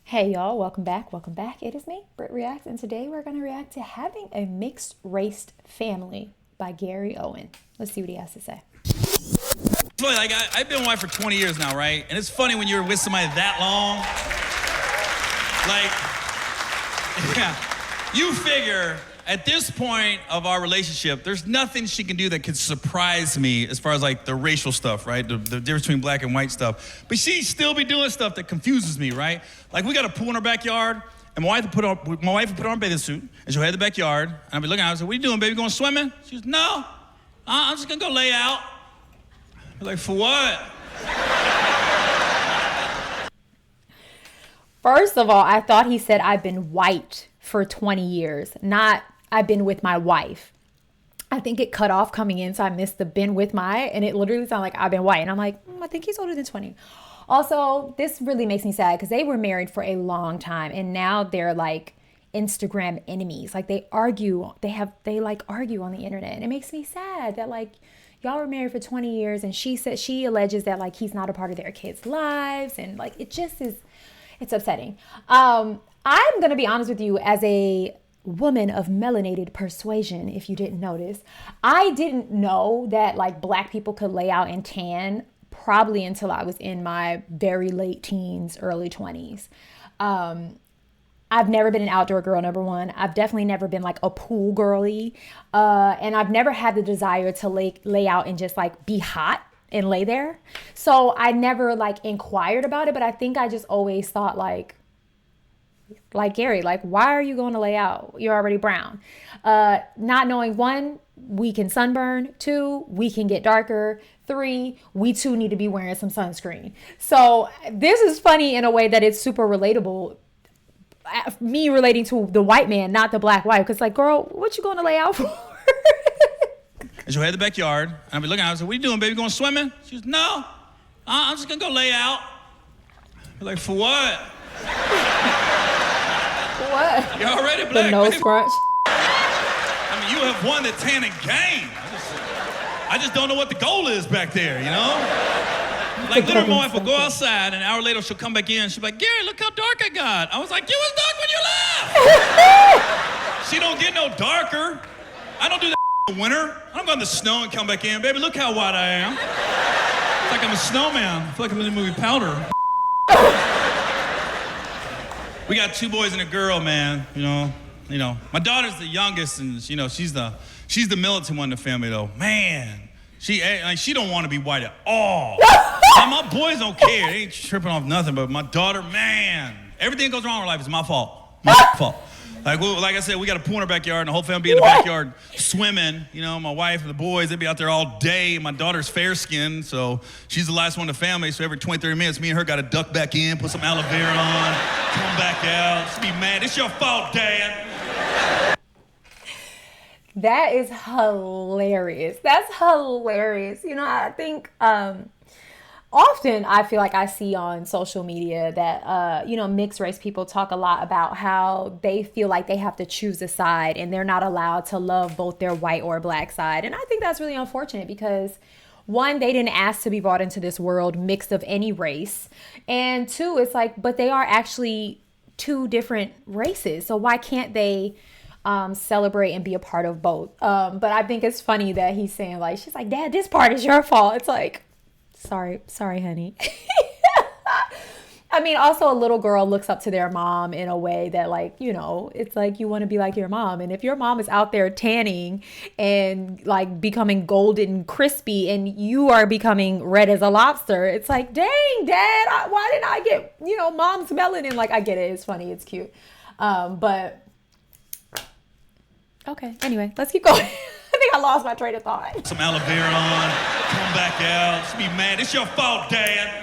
Hey y'all, welcome back. It is me, BrittReacts, and today we're going to react to Having a Mixed Raced Family by Garry Owen. Let's see what he has to say. It's funny, like I've been white for 20 years now, right? And it's funny when you're with somebody that long. Like, yeah, you figure at this point of our relationship, there's nothing she can do that could surprise me as far as like the racial stuff, right? The difference between black and white stuff. But she still be doing stuff that confuses me, right? Like we got a pool in our backyard, and my wife would put on a bathing suit, and she'll head to the backyard, and I'll be looking at her, I said, what are you doing, baby, going swimming? She goes, no, I'm just gonna go lay out. I'm like, for what? First of all, I thought he said I've been white for 20 years, not I've been with my wife. I think it cut off coming in, so I missed the been with my, and it literally sounded like I've been white. And I'm like, I think he's older than 20. Also, this really makes me sad because they were married for a long time, and now they're like Instagram enemies. Like they argue, they like argue on the internet, and it makes me sad that like y'all were married for 20 years, and she alleges that like he's not a part of their kids' lives, and like it just is, it's upsetting. I'm gonna be honest with you, as a woman of melanated persuasion, if you didn't notice, I didn't know that like black people could lay out and tan probably until I was in my very late teens, early 20s. I've never been an outdoor girl, number one. I've definitely never been like a pool girly. And I've never had the desire to lay out and just like be hot and lay there. So I never like inquired about it, but I think I just always thought like Garry, like, why are you going to lay out? You're already brown. Not knowing, one, we can sunburn. Two, we can get darker. Three, we too need to be wearing some sunscreen. So this is funny in a way that it's super relatable. Me relating to the white man, not the black wife. Because like, girl, what you going to lay out for? And she'll head to the backyard, and I'll be looking at her, I said, what are you doing, baby, going swimming? She goes, no, I'm just gonna go lay out. I'm like, for what? What? You're already black. The nose scrunch. I mean, you have won the tanning game. I just don't know what the goal is back there, you know? Like, literally, my wife will go outside, and an hour later, she'll come back in, she'll be like, Garry, look how dark I got. I was like, you was dark when you left. She don't get no darker. I don't do that in the winter. I don't go in the snow and come back in. Baby, look how white I am. It's like I'm a snowman. I feel like I'm in the movie Powder. We got two boys and a girl, man. You know. My daughter's the youngest, and you know she's the militant one in the family, though. Man, she don't want to be white at all. My boys don't care. They ain't tripping off nothing. But my daughter, man, everything that goes wrong in her life is my fault. My fault. Like I said, we got a pool in our backyard, and the whole family be in the backyard swimming. You know, my wife and the boys, they'd be out there all day. My daughter's fair-skinned, so she's the last one in the family. So every 20, 30 minutes, me and her got to duck back in, put some aloe vera on, come back out. She'd be mad. It's your fault, Dad. That is hilarious. That's hilarious. You know, I think often I feel like I see on social media that, mixed race people talk a lot about how they feel like they have to choose a side and they're not allowed to love both their white or black side. And I think that's really unfortunate because one, they didn't ask to be brought into this world mixed of any race. And two, it's like, but they are actually two different races. So why can't they celebrate and be a part of both? But I think it's funny that he's saying like, she's like, Dad, this part is your fault. It's like, sorry, honey. I mean, also a little girl looks up to their mom in a way that like, you know, it's like you want to be like your mom. And if your mom is out there tanning and like becoming golden crispy and you are becoming red as a lobster, it's like, dang, Dad, why didn't I get, mom's melanin? Like, I get it. It's funny. It's cute. But okay. Anyway, let's keep going. I think I lost my train of thought. Some aloe vera on, come back out. She'd be mad. It's your fault, Dad.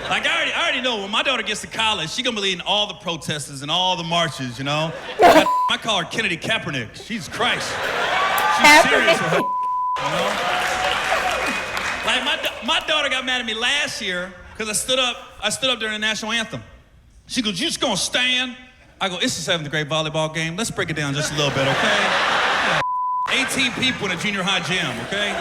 Like, I already know when my daughter gets to college, she's gonna be leading all the protesters and all the marches, you know? I call her Kennedy Kaepernick. Jesus Christ. She's serious with her, you know? Like, my daughter got mad at me last year because I stood up during the national anthem. She goes, you just gonna stand? I go, it's the 7th grade volleyball game. Let's break it down just a little bit, okay? 18 people in a junior high gym, okay?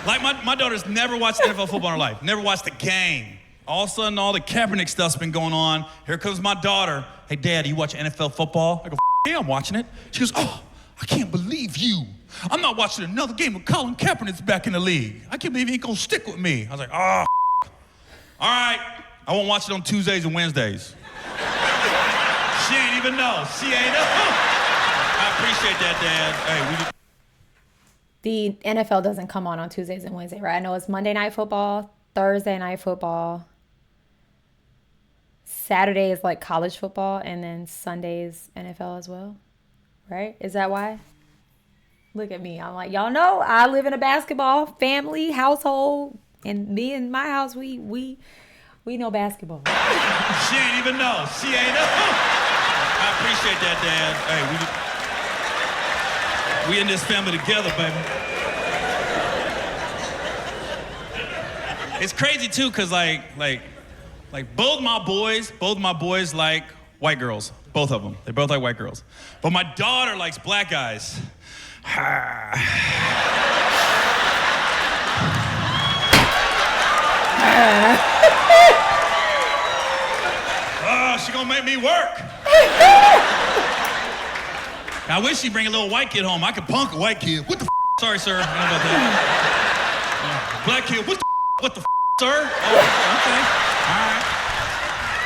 Like my daughter's never watched NFL football in her life, never watched a game. All of a sudden, all the Kaepernick stuff's been going on. Here comes my daughter. Hey, Dad, you watch NFL football? I go, yeah, I'm watching it. She goes, oh, I can't believe you. I'm not watching another game with Colin Kaepernick's back in the league. I can't believe he ain't gonna stick with me. I was like, oh, all right. I won't watch it on Tuesdays and Wednesdays. She ain't even know. She ain't know. I appreciate that, Dad. Hey, The NFL doesn't come on Tuesdays and Wednesdays, right? I know it's Monday Night Football, Thursday Night Football, Saturday is like college football, and then Sunday is NFL as well, right? Is that why? Look at me. I'm like, y'all know I live in a basketball family household, and me and my house, we know basketball. She ain't even know. She ain't know. I appreciate that, Dad. Hey, we in this family together, baby. It's crazy too, cause like both my boys like white girls. Both of them. They both like white girls. But my daughter likes black guys. Oh, she gonna make me work. I wish she'd bring a little white kid home. I could punk a white kid. What the Sorry, sir. I don't know about that. Black kid, what the sir? Oh, okay. All right.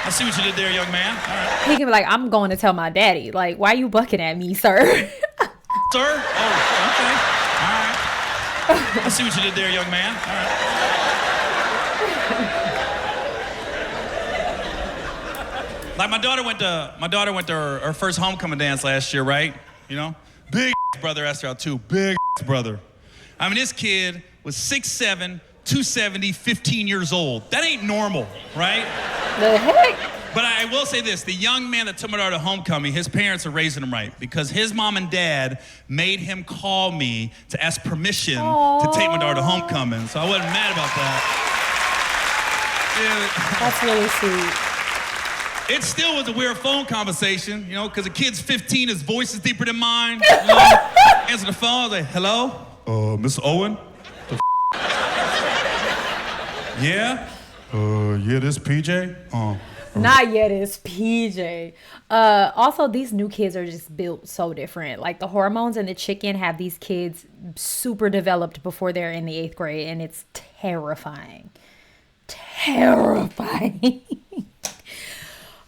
I see what you did there, young man. All right. He can be like, I'm going to tell my daddy. Like, why are you bucking at me, sir? Sir? Oh, okay. All right. I see what you did there, young man. All right. Like my daughter went to her first homecoming dance last year, right? You know? Big brother asked her out too. Big brother. I mean, this kid was 6'7", 270, 15 years old. That ain't normal, right? The heck? But I will say this, the young man that took my daughter to homecoming, his parents are raising him right because his mom and dad made him call me to ask permission to take my daughter to homecoming. So I wasn't mad about that. That's really sweet. It still was a weird phone conversation, you know, because the kid's 15, his voice is deeper than mine. You know? Answer the phone, I was like, hello? Mr. Owen? Yeah? Yeah, this PJ? Not yet, it's PJ. Also, these new kids are just built so different. Like the hormones in the chicken have these kids super developed before they're in the 8th grade, and it's terrifying. Terrifying.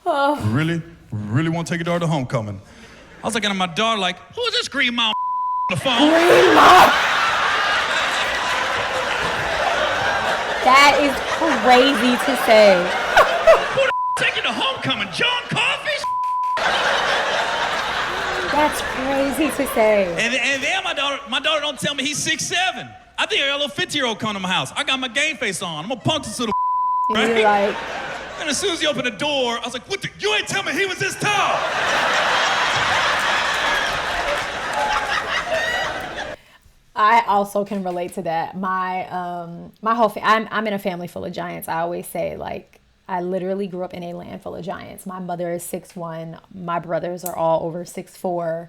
Oh. Really want to take your daughter to homecoming? I was looking at my daughter like, who is this green mom on the phone? Green mom? That is crazy to say. Who the taking to homecoming? John Coffey? That's crazy to say. And then my daughter don't tell me he's 6'7". I think I got a little 50-year-old coming to my house. I got my game face on. I'm gonna punk this little right? You're like... And as soon as he opened the door, I was like, you ain't tell me he was this tall. I also can relate to that. My whole I'm in a family full of giants. I always say, like, I literally grew up in a land full of giants. My mother is 6'1". My brothers are all over 6'4".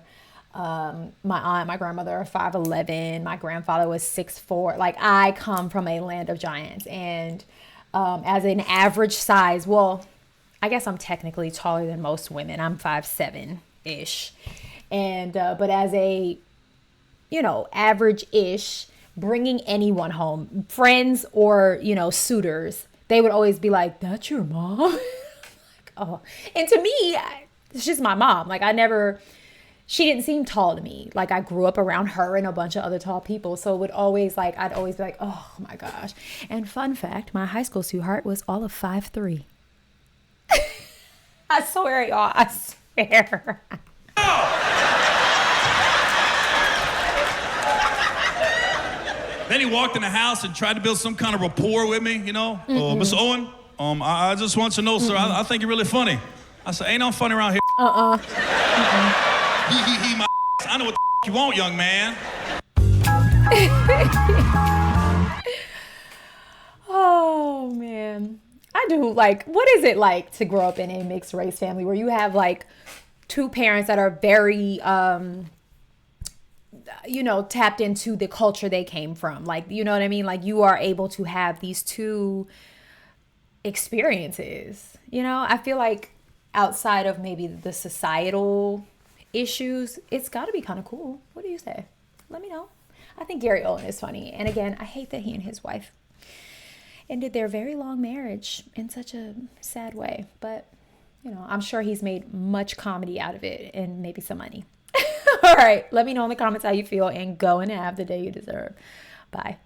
My aunt and my grandmother are 5'11". My grandfather was 6'4". Like, I come from a land of giants. And as an average size, well, I guess I'm technically taller than most women. I'm 5'7"-ish. And, but as a, you know, average-ish, bringing anyone home, friends or, you know, suitors, they would always be like, that's your mom? Like, oh. And to me, it's just my mom. Like, she didn't seem tall to me. Like, I grew up around her and a bunch of other tall people. So it would always, like, I'd always be like, oh my gosh. And fun fact, my high school sweetheart was all of 5'3". I swear, y'all, I swear. Then he walked in the house and tried to build some kind of rapport with me, you know. Mr. Owen, I just want you to know, sir, I think you're really funny. I said, ain't no funny around here. He, my I know what the you want, young man. Oh, man. I do, like, what is it like to grow up in a mixed race family where you have, like, two parents that are very tapped into the culture they came from. Like, you know what I mean? Like, you are able to have these two experiences. I feel like outside of maybe the societal issues, it's got to be kind of cool. What do you say? Let me know. I think Gary Owen is funny. And again, I hate that he and his wife ended their very long marriage in such a sad way. But, I'm sure he's made much comedy out of it and maybe some money. All right. Let me know in the comments how you feel, and go and have the day you deserve. Bye.